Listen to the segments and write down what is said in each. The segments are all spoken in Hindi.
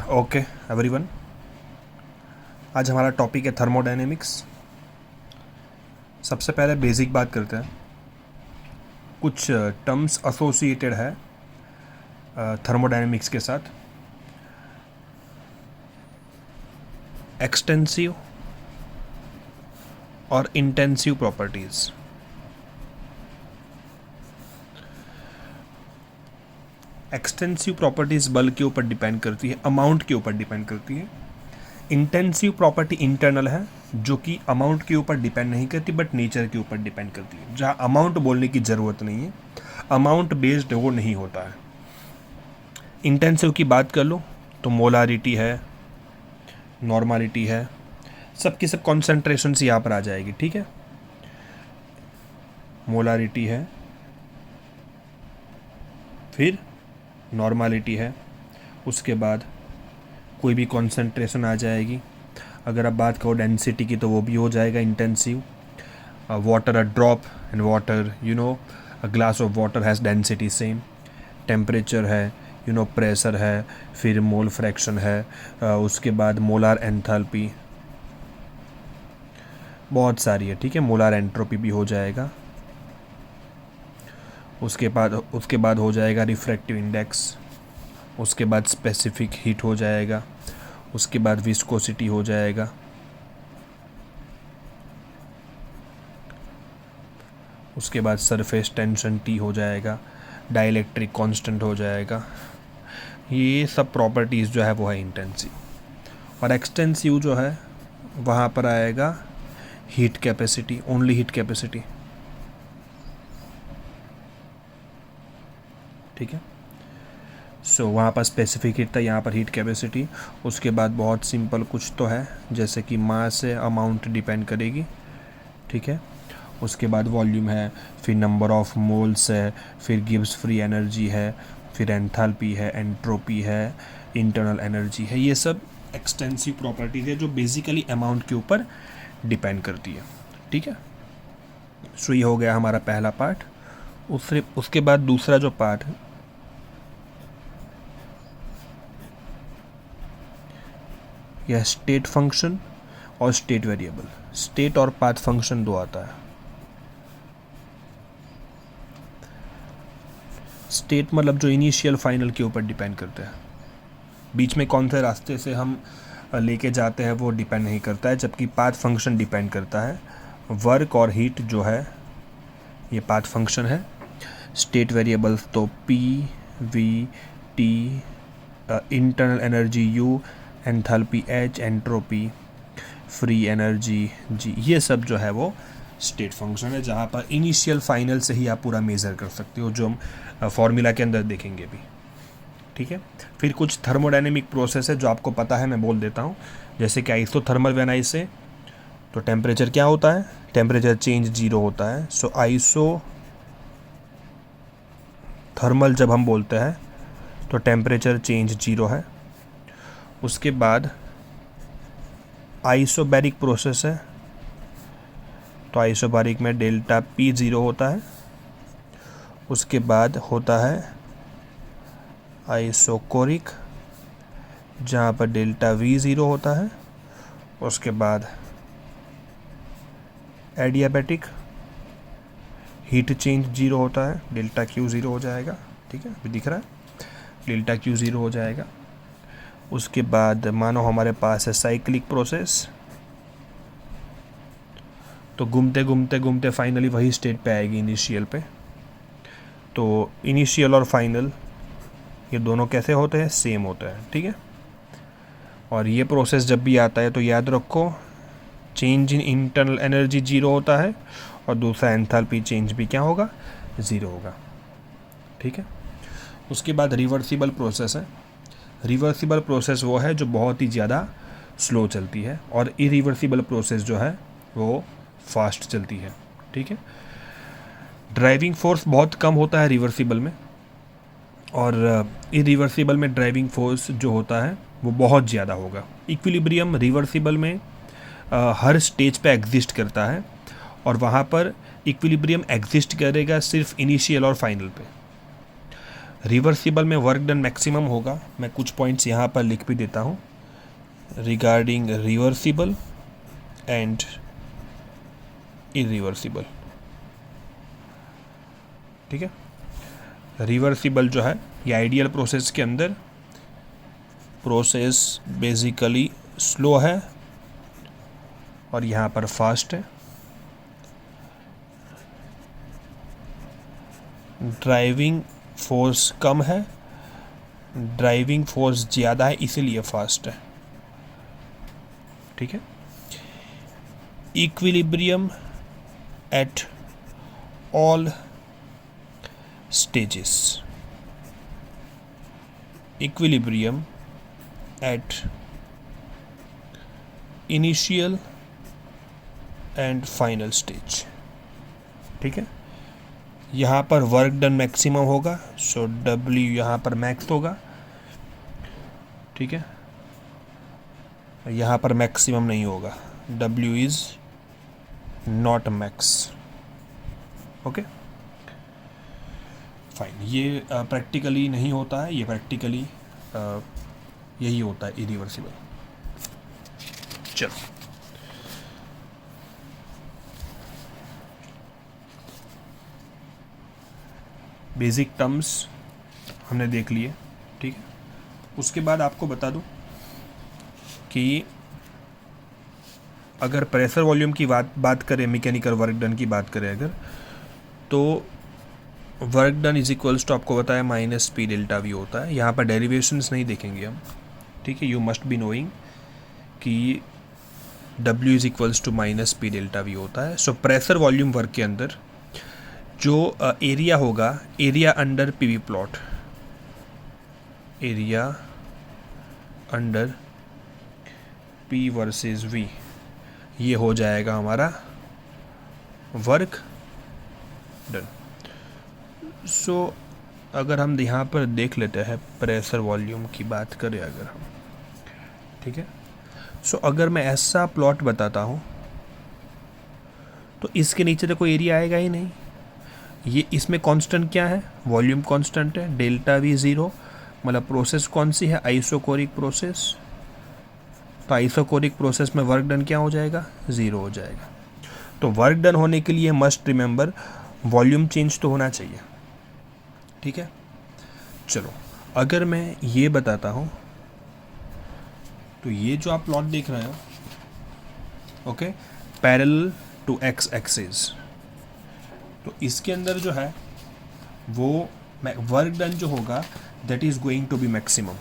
ओके एवरीवन, आज हमारा टॉपिक है थर्मोडायनेमिक्स। सबसे पहले बेसिक बात करते हैं। कुछ टर्म्स एसोसिएटेड है थर्मोडायनेमिक्स के साथ। एक्सटेंसिव और इंटेंसिव प्रॉपर्टीज़। एक्सटेंसिव प्रॉपर्टीज़ बल के ऊपर डिपेंड करती है, अमाउंट के ऊपर डिपेंड करती है। इंटेंसिव प्रॉपर्टी इंटरनल है, जो कि अमाउंट के ऊपर डिपेंड नहीं करती बट नेचर के ऊपर डिपेंड करती है। जहाँ अमाउंट बोलने की ज़रूरत नहीं है, अमाउंट बेस्ड वो नहीं होता है। इंटेंसिव की बात कर लो तो मोलारिटी है, नॉर्मालिटी है, सब की सब कॉन्सेंट्रेशन यहाँ पर आ जाएगी। ठीक है, मोलारिटी है, फिर नॉर्मालिटी है, उसके बाद कोई भी कॉन्सेंट्रेशन आ जाएगी। अगर आप बात करो डेंसिटी की तो वो भी हो जाएगा intensive. Water, a drop in water, a glass of water has density same. Temperature है, प्रेशर है, फिर मोल फ्रैक्शन है, उसके बाद मोलार एंथैल्पी, बहुत सारी है। ठीक है, मोलार एंट्रोपी भी हो जाएगा। उसके बाद हो जाएगा रिफ्रैक्टिव इंडेक्स, उसके बाद स्पेसिफिक हीट हो जाएगा, उसके बाद विस्कोसिटी हो जाएगा, उसके बाद सरफेस टेंशन टी हो जाएगा, डाइलेक्ट्रिक कांस्टेंट हो जाएगा। ये सब प्रॉपर्टीज़ जो है वो है इंटेंसिव। और एक्सटेंसिव जो है वहाँ पर आएगा heat capacity, only heat capacity. ठीक है, सो वहाँ पर स्पेसिफिक हीट था, यहाँ पर हीट कैपेसिटी। उसके बाद बहुत सिंपल कुछ तो है, जैसे कि मास से अमाउंट डिपेंड करेगी। ठीक है, उसके बाद वॉल्यूम है, फिर नंबर ऑफ मोल्स है, फिर गिब्स फ्री एनर्जी है, फिर एंथैल्पी है, एंट्रोपी है, इंटरनल एनर्जी है। ये सब एक्सटेंसिव प्रॉपर्टीज है जो बेसिकली अमाउंट के ऊपर डिपेंड करती है। ठीक है, सो ये हो गया हमारा पहला पार्ट। उसके बाद दूसरा जो पार्ट है यह स्टेट फंक्शन और स्टेट वेरिएबल। स्टेट और पाथ फंक्शन दो आता है। स्टेट मतलब जो इनिशियल फाइनल के ऊपर डिपेंड करते हैं, बीच में कौन से रास्ते से हम लेके जाते हैं वो डिपेंड नहीं करता है, जबकि पाथ फंक्शन डिपेंड करता है। वर्क और हीट जो है ये पाथ फंक्शन है। स्टेट वेरिएबल्स तो P, V, T, internal energy U, enthalpy H, entropy, free energy G, ये सब जो है वो स्टेट फंक्शन है, जहाँ पर इनिशियल फाइनल से ही आप पूरा मेज़र कर सकते हो, जो हम फॉर्मूला के अंदर देखेंगे भी। ठीक है, फिर कुछ थर्मोडायनेमिक प्रोसेस है जो आपको पता है, मैं बोल देता हूँ। जैसे कि आइसोथर्मल व्हेन आई से, तो टेम्परेचर क्या होता है, टेम्परेचर चेंज 0 होता है। सो आइसो थर्मल जब हम बोलते हैं तो टेम्परेचर चेंज 0 है। उसके बाद आइसोबैरिक प्रोसेस है, तो आइसोबैरिक में डेल्टा पी 0 होता है। उसके बाद होता है आइसोकोरिक, जहाँ पर डेल्टा वी 0 होता है। उसके बाद एडियाबैटिक, हीट चेंज 0 होता है, डेल्टा क्यू 0 हो जाएगा। ठीक है, अभी दिख रहा है, डेल्टा क्यू 0 हो जाएगा। उसके बाद मानो हमारे पास है साइक्लिक प्रोसेस, तो घूमते घूमते घूमते फाइनली वही स्टेट पे आएगी इनिशियल पे। तो इनिशियल और फाइनल ये दोनों कैसे होते हैं, सेम होते हैं। ठीक है, और ये प्रोसेस जब भी आता है तो याद रखो चेंज इन इंटरनल एनर्जी 0 होता है, और दूसरा एंथैल्पी चेंज भी क्या होगा, 0 होगा। ठीक है, उसके बाद रिवर्सिबल प्रोसेस है। रिवर्सिबल प्रोसेस वो है जो बहुत ही ज़्यादा स्लो चलती है, और इरिवर्सिबल प्रोसेस जो है वो फास्ट चलती है। ठीक है, ड्राइविंग फोर्स बहुत कम होता है रिवर्सिबल में, और इरिवर्सिबल में ड्राइविंग फोर्स जो होता है वो बहुत ज़्यादा होगा। इक्विलिब्रियम रिवर्सिबल में हर स्टेज पे एग्जिस्ट करता है, और वहाँ पर इक्विलिब्रियम एग्जिस्ट करेगा सिर्फ इनिशियल और फाइनल पे। रिवर्सिबल में वर्क डन मैक्सिमम होगा। मैं कुछ पॉइंट्स यहाँ पर लिख भी देता हूँ रिगार्डिंग रिवर्सिबल एंड इरिवर्सिबल। ठीक है, रिवर्सिबल जो है ये आइडियल प्रोसेस के अंदर प्रोसेस बेसिकली स्लो है और यहाँ पर फास्ट है। ड्राइविंग फोर्स कम है, ड्राइविंग फोर्स ज़्यादा है, इसीलिए फास्ट है। ठीक है, equilibrium at all stages, equilibrium at initial and final stage. ठीक है, यहाँ पर वर्क डन मैक्सिमम होगा, सो W यहाँ पर मैक्स होगा। ठीक है, यहाँ पर मैक्सिमम नहीं होगा, W is not max. Okay fine, ये प्रैक्टिकली नहीं होता है, ये प्रैक्टिकली यही होता है इरिवर्सिबल। चलो बेसिक टर्म्स हमने देख लिए। ठीक है, उसके बाद आपको बता दूं कि अगर प्रेशर वॉल्यूम की बात करें, मैकेनिकल वर्क डन की बात करें अगर, तो work done is equals to आपको बताया माइनस पी डेल्टा वी होता है। यहाँ पर डेरिवेशंस नहीं देखेंगे हम। ठीक है, यू मस्ट बी नोइंग कि W is equals to minus P delta V होता है। सो प्रेशर वॉल्यूम वर्क के अंदर जो एरिया होगा, area under PV plot, area under P versus V, ये हो जाएगा हमारा वर्क डन। सो अगर हम यहाँ पर देख लेते हैं प्रेशर वॉल्यूम की बात करें अगर हम, ठीक है, सो अगर मैं ऐसा प्लॉट बताता हूँ तो इसके नीचे तो कोई एरिया आएगा ही नहीं। ये इसमें कांस्टेंट क्या है, वॉल्यूम कांस्टेंट है, डेल्टा वी ज़ीरो, मतलब प्रोसेस कौन सी है, आइसोकोरिक प्रोसेस। तो आइसोकोरिक प्रोसेस में वर्क डन क्या हो जाएगा, ज़ीरो हो जाएगा। तो वर्क डन होने के लिए मस्ट रिमेंबर वॉल्यूम चेंज तो होना चाहिए। ठीक है, चलो अगर मैं ये बताता हूँ तो ये जो आप प्लॉट देख रहे हो, okay, parallel to X axis, तो इसके अंदर जो है वो वर्क डन जो होगा that is going to be maximum.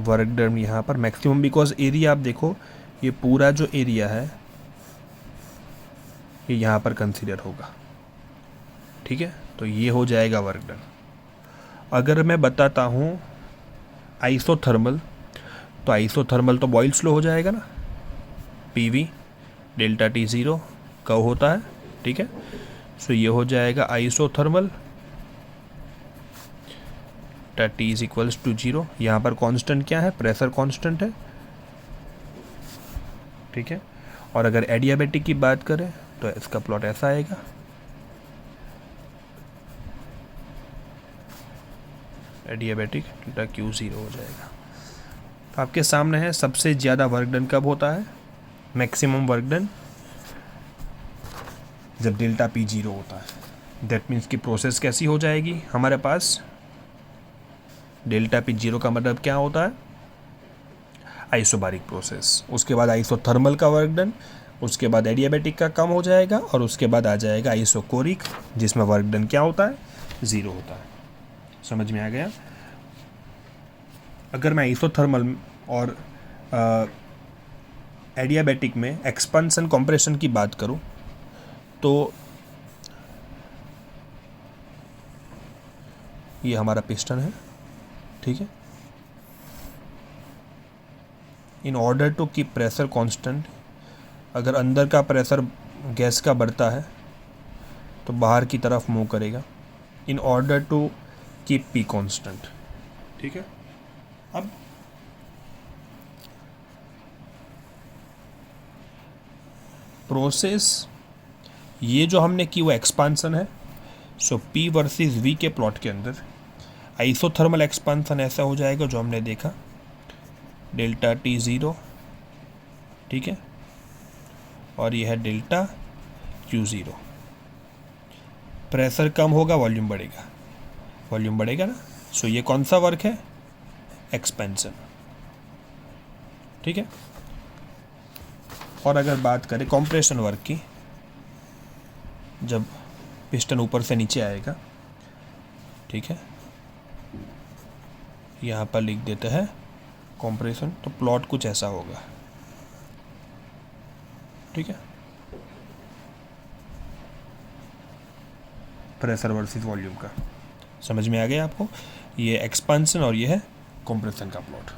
Work done यहाँ पर मैक्सिमम, बिकॉज एरिया आप देखो, ये पूरा जो एरिया है ये यहाँ पर कंसीडर होगा। ठीक है, तो ये हो जाएगा वर्क डन। अगर मैं बताता हूँ आइसोथर्मल, तो आइसोथर्मल तो बॉयल स्लो हो जाएगा ना, PV डेल्टा T ज़ीरो कब होता है। ठीक है, सो ये हो जाएगा isothermal, T is equals to zero. यहाँ पर कांस्टेंट क्या है, प्रेशर कांस्टेंट है। ठीक है, और अगर एडियाबैटिक की बात करें तो इसका प्लॉट ऐसा आएगा, एडियाबैटिक डेल्टा Q ज़ीरो हो जाएगा। तो आपके सामने है सबसे ज़्यादा वर्क डन कब होता है, मैक्सिमम वर्क डन जब डेल्टा P ज़ीरो होता है। दैट मीन्स की प्रोसेस कैसी हो जाएगी हमारे पास, डेल्टा P ज़ीरो का मतलब क्या होता है, आइसोबारिक प्रोसेस। उसके बाद आइसोथर्मल का वर्क डन, उसके बाद एडियाबैटिक का कम हो जाएगा, और उसके बाद आ जाएगा आइसोकोरिक जिसमें वर्क डन क्या होता है, ज़ीरो होता है। समझ में आ गया। अगर मैं आइसोथर्मल और एडियाबैटिक में एक्सपेंशन कंप्रेशन की बात करूं तो ये हमारा पिस्टन है। ठीक है, in order to keep pressure constant, अगर अंदर का प्रेशर गैस का बढ़ता है तो बाहर की तरफ मूव करेगा, in order to keep P constant. ठीक है, अब प्रोसेस ये जो हमने की वो एक्सपांसन है, सो P वर्सेस V के प्लॉट के अंदर आइसोथर्मल एक्सपांसन ऐसा हो जाएगा जो हमने देखा, डेल्टा T0, ठीक है, और यह है डेल्टा Q0। प्रेशर कम होगा, वॉल्यूम बढ़ेगा, वॉल्यूम बढ़ेगा ना। सो ये कौन सा वर्क है? एक्सपेंशन, ठीक है। और अगर बात करें कंप्रेशन वर्क की, जब पिस्टन ऊपर से नीचे आएगा, ठीक है, यहाँ पर लिख देते हैं कंप्रेशन, तो प्लॉट कुछ ऐसा होगा, ठीक है, प्रेशर वर्सेस वॉल्यूम का। समझ में आ गया आपको? ये एक्सपेंशन और ये है कंप्रेशन का प्लॉट।